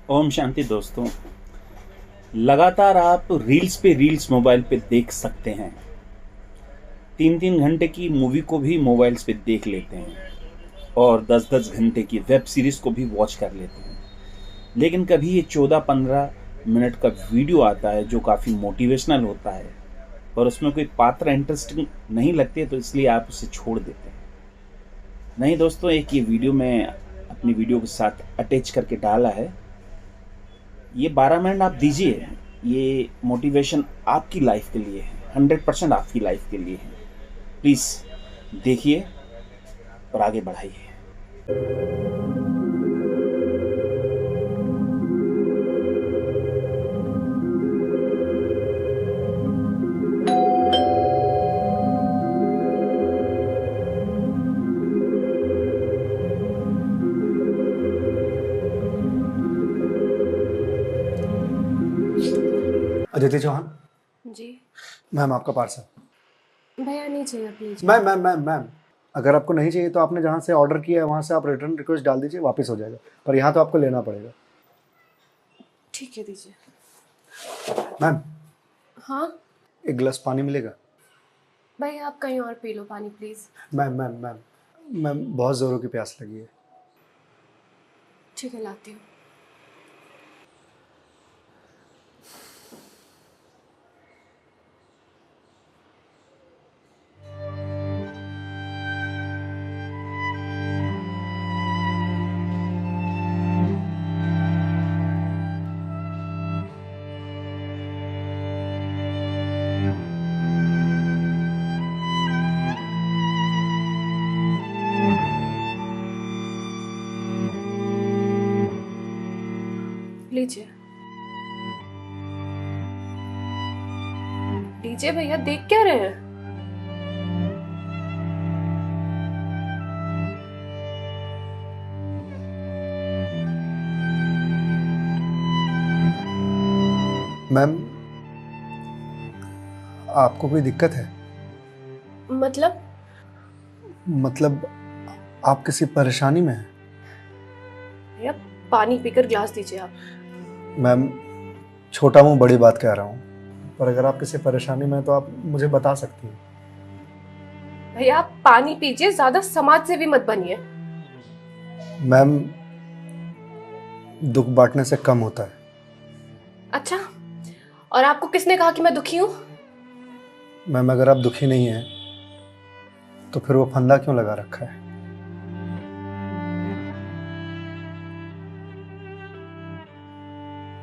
ओम शांति दोस्तों। लगातार आप रील्स पे रील्स मोबाइल पे देख सकते हैं। 3-3 घंटे की मूवी को भी मोबाइल्स पे देख लेते हैं और 10-10 घंटे की वेब सीरीज को भी वॉच कर लेते हैं। लेकिन कभी ये 14-15 मिनट का वीडियो आता है जो काफ़ी मोटिवेशनल होता है और उसमें कोई पात्र इंटरेस्टिंग नहीं लगते, तो इसलिए आप उसे छोड़ देते हैं। नहीं दोस्तों, एक ये वीडियो मैं अपनी वीडियो के साथ अटैच करके डाला है। ये 12 मिनट आप दीजिए। ये मोटिवेशन आपकी लाइफ के लिए है, 100% आपकी लाइफ के लिए है। प्लीज़ देखिए और आगे बढ़ाइए। अदिति चौहान। जी मैम आपका पार्सल। भैया नहीं चाहिए प्लीज। मैम अगर आपको नहीं चाहिए तो आपने जहाँ से ऑर्डर किया है वहाँ से आप रिटर्न रिक्वेस्ट डाल दीजिए, वापस हो जाएगा। पर यहाँ तो आपको लेना पड़ेगा। ठीक है दीजिए। मैम हाँ एक गिलास पानी मिलेगा? भैया आप कहीं और पी लो पानी प्लीज। मैम बहुत ज़ोरों की प्यास लगी है। ठीक है लाती हूँ। लीजिए लीजिए भैया, देख क्या रहे हैं? मैम आपको कोई दिक्कत है? मतलब आप किसी परेशानी में हैं? भैया पानी पीकर ग्लास दीजिए आप। मैम छोटा मुँह बड़ी बात कह रहा हूँ, पर अगर आप किसी परेशानी में हैं तो आप मुझे बता सकती हैं। भैया आप पानी पीजिए, ज्यादा समाज से भी मत बनिए। मैम दुख बांटने से कम होता है। अच्छा, और आपको किसने कहा कि मैं दुखी हूँ? मैम अगर आप दुखी नहीं हैं तो फिर वो फंदा क्यों लगा रखा है?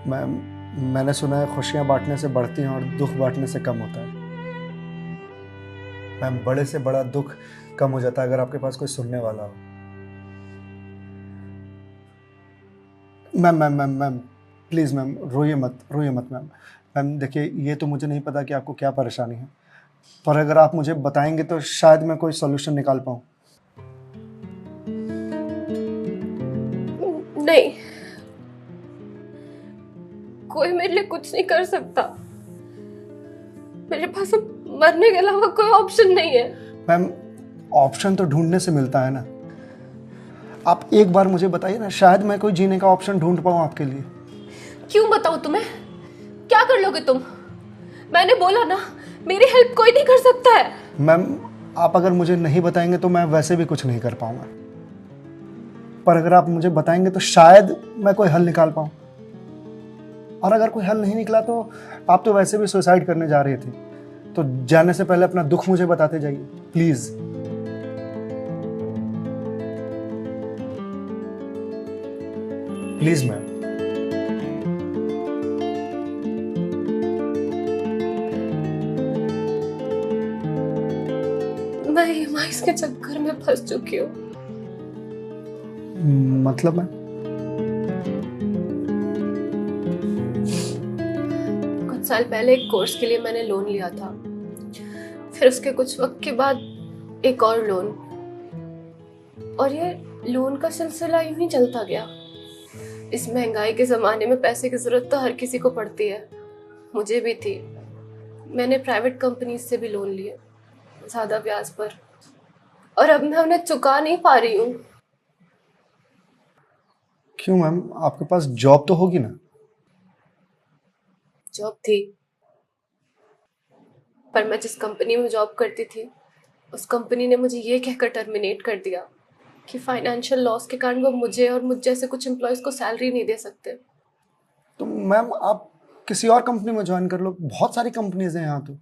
मैम मैंने सुना है खुशियां बांटने से बढ़ती हैं और दुख बांटने से कम होता है। मैम बड़े से बड़ा दुख कम हो जाता है अगर आपके पास कोई सुनने वाला हो। मैम प्लीज़ मैम रोइए मत मैम। मैम देखिए, ये तो मुझे नहीं पता कि आपको क्या परेशानी है, पर अगर आप मुझे बताएंगे तो शायद मैं कोई सॉल्यूशन निकाल पाऊँ। नहीं, कोई मेरे लिए कुछ नहीं कर सकता। मेरे पास अब मरने के अलावा कोई ऑप्शन नहीं है। मैम ऑप्शन तो ढूंढने से मिलता है ना। आप एक बार मुझे बताइए ना, शायद मैं कोई जीने का ऑप्शन ढूंढ पाऊँ आपके लिए। क्यों बताऊं तुम्हें? क्या कर लोगे तुम? मैंने बोला ना, मेरी हेल्प कोई नहीं कर सकता है। मैम आप अगर मुझे नहीं बताएंगे तो मैं वैसे भी कुछ नहीं कर पाऊंगा, पर अगर आप मुझे बताएंगे तो शायद मैं कोई हल निकाल पाऊं। और अगर कोई हल नहीं निकला तो आप तो वैसे भी सुसाइड करने जा रही थी, तो जाने से पहले अपना दुख मुझे बताते जाइए प्लीज। Please ma'am. मैं ईएमआईज़ के चक्कर में फंस चुकी हूँ। मतलब मैम? कुछ साल पहले एक कोर्स के लिए मैंने लोन लिया था, फिर उसके कुछ वक्त के बाद एक और लोन, और ये लोन का सिलसिला यूं ही चलता गया। इस महंगाई के ज़माने में पैसे की ज़रूरत तो हर किसी को पड़ती है, मुझे भी थी। मैंने प्राइवेट कंपनीज से भी लोन लिए, ज़्यादा ब्याज पर, और अब मैं उन्हें चुका नहीं पा रही हूँ। क्यों मैम, आपके पास जॉब तो होगी ना? जॉब थी, पर मैं जिस कंपनी में जॉब करती थी उस कंपनी ने मुझे ये कहकर टर्मिनेट कर दिया कि फाइनेंशियल लॉस के कारण वो मुझे और मुझ जैसे कुछ एम्प्लॉयज़ को सैलरी नहीं दे सकते। तो मैम आप किसी और कंपनी में ज्वाइन कर लो, बहुत सारी कंपनीज हैं यहाँ तो।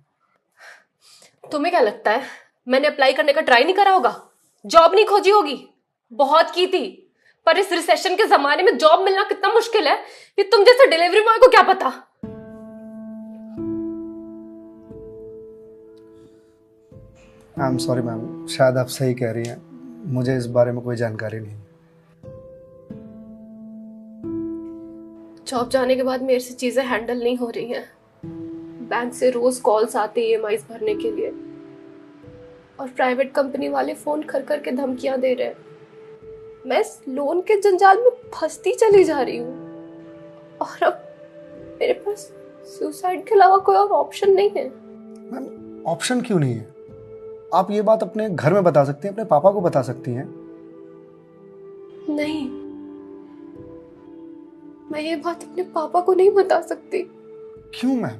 तुम्हें क्या लगता है मैंने अप्लाई करने का ट्राई नहीं करा होगा? जॉब नहीं खोजी होगी? बहुत की थी, पर इस रिसेशन के जमाने में जॉब मिलना कितना मुश्किल है ये तुम जैसे डिलीवरी बॉय को क्या पता। आई एम सॉरी मैम, शायद आप सही कह रही हैं, मुझे इस बारे में कोई जानकारी नहीं। जॉब जाने के बाद मेरे से चीजें हैंडल नहीं हो रही हैं। बैंक से रोज कॉल्स आते ईएमआईज भरने के लिए, और प्राइवेट कंपनी वाले फोन कर कर के धमकियां दे रहे हैं। मैं इस लोन के जंजाल में फंसती चली जा रही हूँ, और अब मेरे पास सुसाइड के अलावा कोई और ऑप्शन नहीं है। मैम ऑप्शन क्यों नहीं है? आप ये बात अपने घर में बता सकती हैं, अपने पापा को बता सकती हैं। नहीं, मैं ये बात अपने पापा को नहीं बता सकती। क्यों मैम?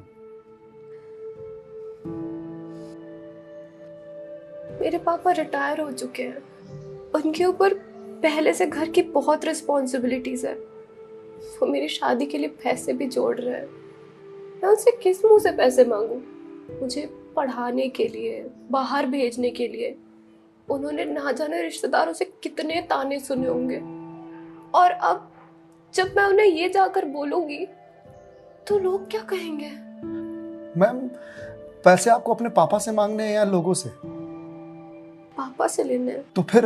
मेरे पापा रिटायर हो चुके हैं, उनके ऊपर पहले से घर की बहुत रिस्पॉन्सिबिलिटीज है। वो मेरी शादी के लिए पैसे भी जोड़ रहे हैं। मैं उनसे किस मुंह से पैसे मांगू? मुझे पढ़ाने के लिए, बाहर भेजने के लिए उन्होंने ना जाने रिश्तेदारों से कितने ताने सुने होंगे, और अब जब मैं उन्हें ये जाकर बोलूंगी तो लोग क्या कहेंगे? मैम पैसे आपको अपने पापा से मांगने हैं या लोगों से? पापा से लेने हैं। तो फिर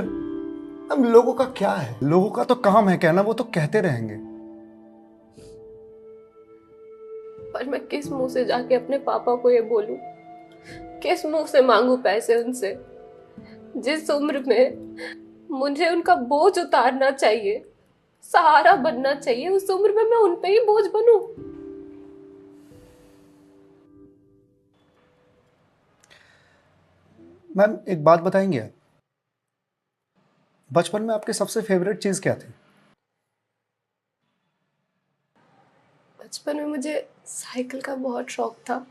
अब लोगों का क्या है? लोगों का तो काम है कहना, वो तो कहते रहेंगे। पर मैं किस मुंह से जाके अपने पापा को ये बोलूं? किस मुंह से मांगू पैसे उनसे? जिस उम्र में मुझे उनका बोझ उतारना चाहिए, सहारा बनना चाहिए, उस उम्र में मैं उन पे ही बोझ बनूं? मैम एक बात बताएंगे आप, बचपन में आपकी सबसे फेवरेट चीज क्या थी? बचपन में मुझे साइकिल का बहुत शौक था।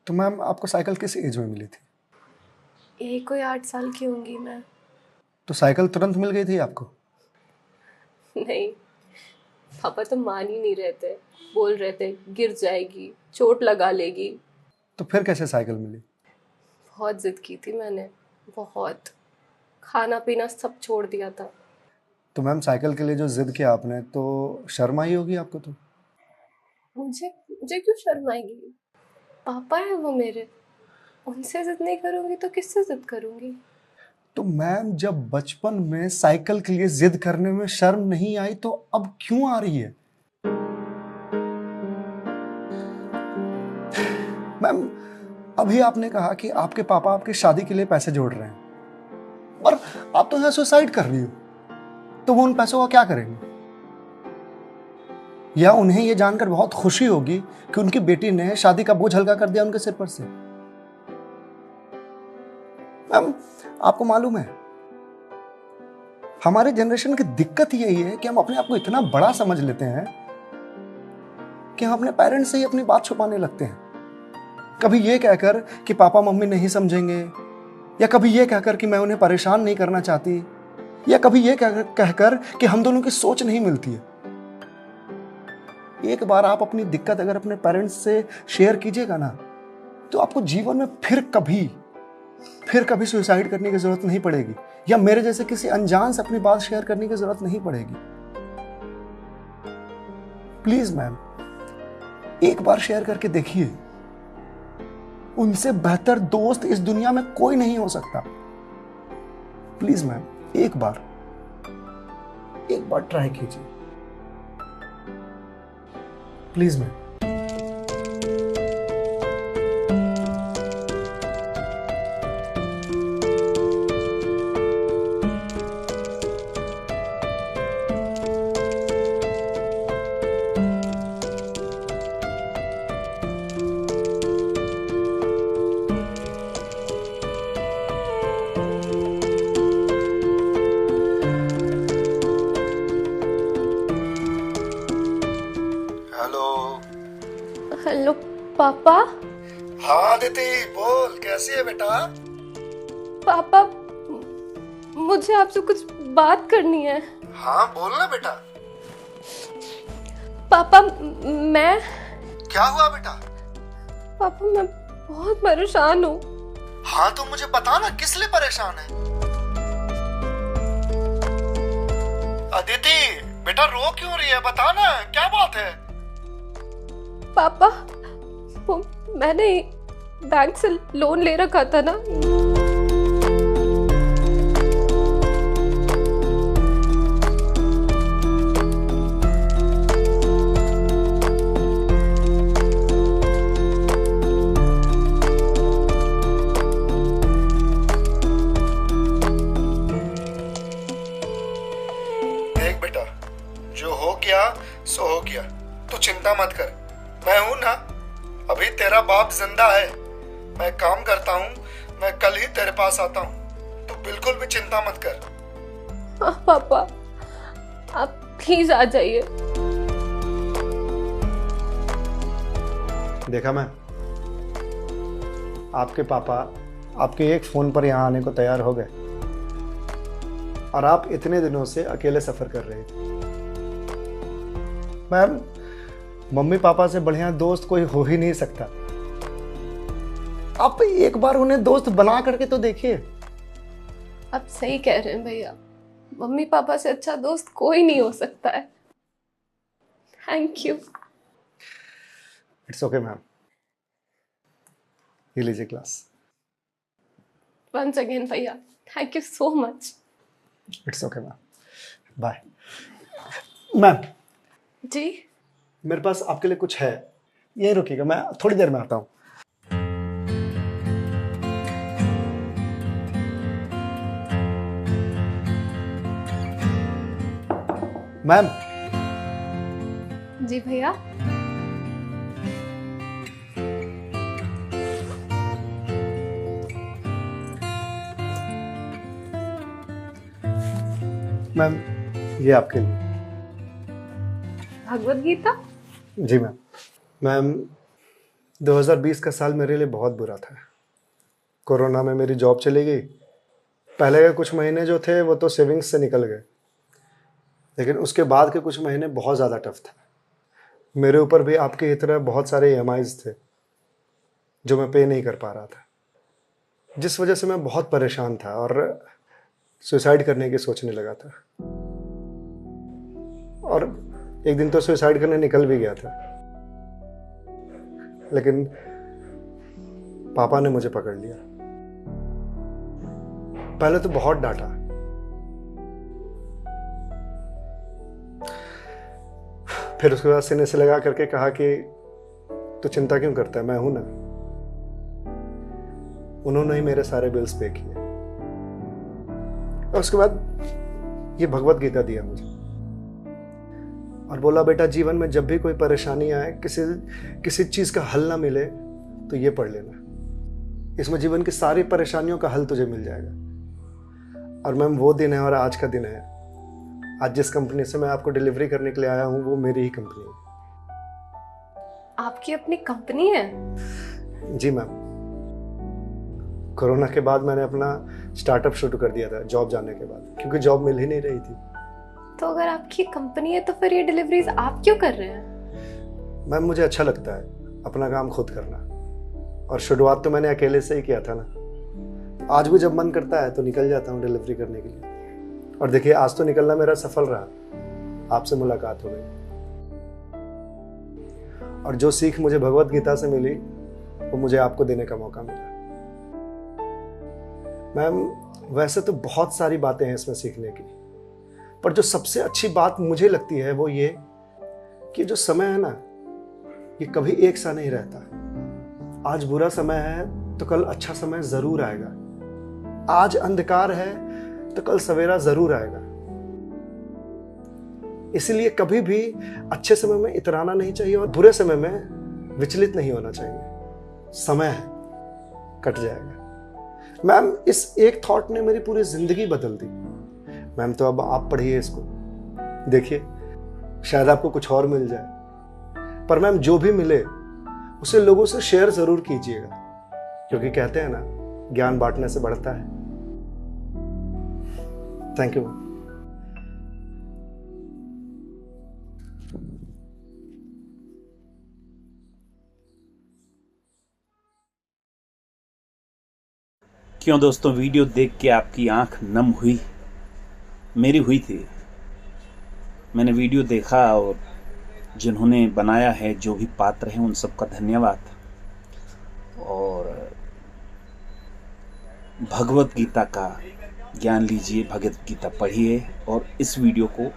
तो मैम आपको साइकिल किस एज में मिली थी? यही कोई 8 साल की होंगी मैं। तो साइकिल तुरंत मिल गई थी आपको? नहीं, पापा तो मान ही नहीं रहे थे। बोल रहे थे गिर जाएगी, चोट लगा लेगी। तो फिर कैसे साइकिल मिली? बहुत जिद की थी मैंने, बहुत। खाना पीना सब छोड़ दिया था। तो मैम साइकिल के लिए जो जिद किया आपने, तो शर्म आई होगी आपको तो? मुझे मुझे क्यों शर्म आएगी? पापा है वो मेरे, उनसे जिद नहीं करूंगी तो किससे जिद करूंगी? तो मैम जब बचपन में साइकिल के लिए जिद करने में शर्म नहीं आई, तो अब क्यों आ रही है? मैम अभी आपने कहा कि आपके पापा आपकी शादी के लिए पैसे जोड़ रहे हैं, पर आप तो यहाँ सुसाइड कर रही हो, तो वो उन पैसों का क्या करेंगे? या उन्हें यह जानकर बहुत खुशी होगी कि उनकी बेटी ने शादी का बोझ हल्का कर दिया उनके सिर पर से। मैम आपको मालूम है, हमारे जनरेशन की दिक्कत यही है कि हम अपने आप को इतना बड़ा समझ लेते हैं कि हम अपने पेरेंट्स से ही अपनी बात छुपाने लगते हैं। कभी ये कहकर कि पापा मम्मी नहीं समझेंगे, या कभी ये कहकर कि मैं उन्हें परेशान नहीं करना चाहती, या कभी ये कहकर कि हम दोनों की सोच नहीं मिलती है। एक बार आप अपनी दिक्कत अगर अपने पेरेंट्स से शेयर कीजिएगा ना, तो आपको जीवन में फिर कभी सुसाइड करने की जरूरत नहीं पड़ेगी, या मेरे जैसे किसी अनजान से अपनी बात शेयर करने की जरूरत नहीं पड़ेगी। प्लीज मैम एक बार शेयर करके देखिए, उनसे बेहतर दोस्त इस दुनिया में कोई नहीं हो सकता। प्लीज मैम एक बार ट्राई कीजिए, प्लीज मैम। हेलो। हेलो पापा। हाँ अदिति, बोल कैसी है बेटा? पापा, मुझे आपसे कुछ बात करनी है। हाँ बोल ना बेटा। पापा मैं क्या हुआ बेटा? पापा मैं बहुत परेशान हूँ। हाँ तो मुझे बता ना, किस लिए परेशान है? अदिति बेटा रो क्यों रही है, बता ना क्या बात है? पापा वो मैंने बैंक से लोन ले रखा था ना, देख बेटा, जो हो गया सो हो गया, तू चिंता मत कर, मैं हूं ना। अभी तेरा बाप जिंदा है, मैं काम करता हूँ, मैं कल ही तेरे पास आता हूँ, तू बिल्कुल भी चिंता मत कर। हाँ पापा आप प्लीज आ जाइए। देखा मैं, आपके पापा आपके एक फोन पर यहाँ आने को तैयार हो गए और आप इतने दिनों से अकेले सफर कर रहे थे। मैम, मम्मी पापा से बढ़िया दोस्त कोई हो ही नहीं सकता। आप एक बार उन्हें दोस्त बना करके तो देखिए। आप सही कह रहे हैं भैया, मम्मी पापा से अच्छा दोस्त कोई नहीं हो सकता है। Thank you. It's okay ma'am, ये लीजिए क्लास। वंस अगेन भैया, thank you so much. It's okay ma'am, bye. Ma'am जी मेरे पास आपके लिए कुछ है, यहीं रुकिएगा, मैं थोड़ी देर में आता हूँ। मैम। जी भैया। मैम ये आपके लिए। भगवत गीता। जी मैम। मैम 2020 का साल मेरे लिए बहुत बुरा था। कोरोना में मेरी जॉब चली गई। पहले के कुछ महीने जो थे वो तो सेविंग्स से निकल गए, लेकिन उसके बाद के कुछ महीने बहुत ज़्यादा टफ था। मेरे ऊपर भी आपकी ही तरह बहुत सारे EMIs थे जो मैं पे नहीं कर पा रहा था, जिस वजह से मैं बहुत परेशान था और सुसाइड करने की सोचने लगा था। और एक दिन तो सुसाइड करने निकल भी गया था, लेकिन पापा ने मुझे पकड़ लिया। पहले तो बहुत डांटा, फिर उसके बाद सीने से लगा करके कहा कि तू चिंता क्यों करता है, मैं हूं ना। उन्होंने ही मेरे सारे बिल्स पे किए और उसके बाद ये भगवत गीता दिया मुझे और बोला बेटा जीवन में जब भी कोई परेशानी आए, किसी चीज का हल ना मिले तो ये पढ़ लेना, इसमें जीवन की सारी परेशानियों का हल तुझे मिल जाएगा। और मैम वो दिन है और आज का दिन है। आज जिस कंपनी से मैं आपको डिलीवरी करने के लिए आया हूं वो मेरी ही कंपनी है। आपकी अपनी कंपनी है? जी मैम। कोरोना के बाद मैंने अपना स्टार्टअप शुरू कर दिया था जॉब जाने के बाद, क्योंकि जॉब मिल ही नहीं रही थी। तो अगर आपकी कंपनी है तो फिर ये डिलीवरीज आप क्यों कर रहे हैं? मैम मुझे अच्छा लगता है अपना काम खुद करना, और शुरुआत तो मैंने अकेले से ही किया था ना। आज भी जब मन करता है तो निकल जाता हूँ डिलीवरी करने के लिए। और देखिए आज तो निकलना मेरा सफल रहा, आपसे मुलाकात हो गई और जो सीख मुझे भगवत गीता से मिली वो मुझे आपको देने का मौका मिला। मैम वैसे तो बहुत सारी बातें हैं इसमें सीखने की, पर जो सबसे अच्छी बात मुझे लगती है वो ये कि जो समय है ना ये कभी एक सा नहीं रहता। आज बुरा समय है तो कल अच्छा समय जरूर आएगा। आज अंधकार है तो कल सवेरा जरूर आएगा। इसलिए कभी भी अच्छे समय में इतराना नहीं चाहिए और बुरे समय में विचलित नहीं होना चाहिए। समय है, कट जाएगा। मैम इस एक थॉट ने मेरी पूरी जिंदगी बदल दी। मैम तो अब आप पढ़िए इसको, देखिए शायद आपको कुछ और मिल जाए। पर मैम जो भी मिले उसे लोगों से शेयर जरूर कीजिएगा, क्योंकि कहते हैं ना, ज्ञान बांटने से बढ़ता है। Thank you. क्यों दोस्तों, वीडियो देख के आपकी आंख नम हुई? मेरी हुई थी। मैंने वीडियो देखा और जिन्होंने बनाया है, जो भी पात्र हैं, उन सबका धन्यवाद। और भगवत गीता का ज्ञान लीजिए, भगवत गीता पढ़िए और इस वीडियो को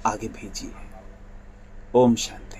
आगे भेजिए। ओम शांति।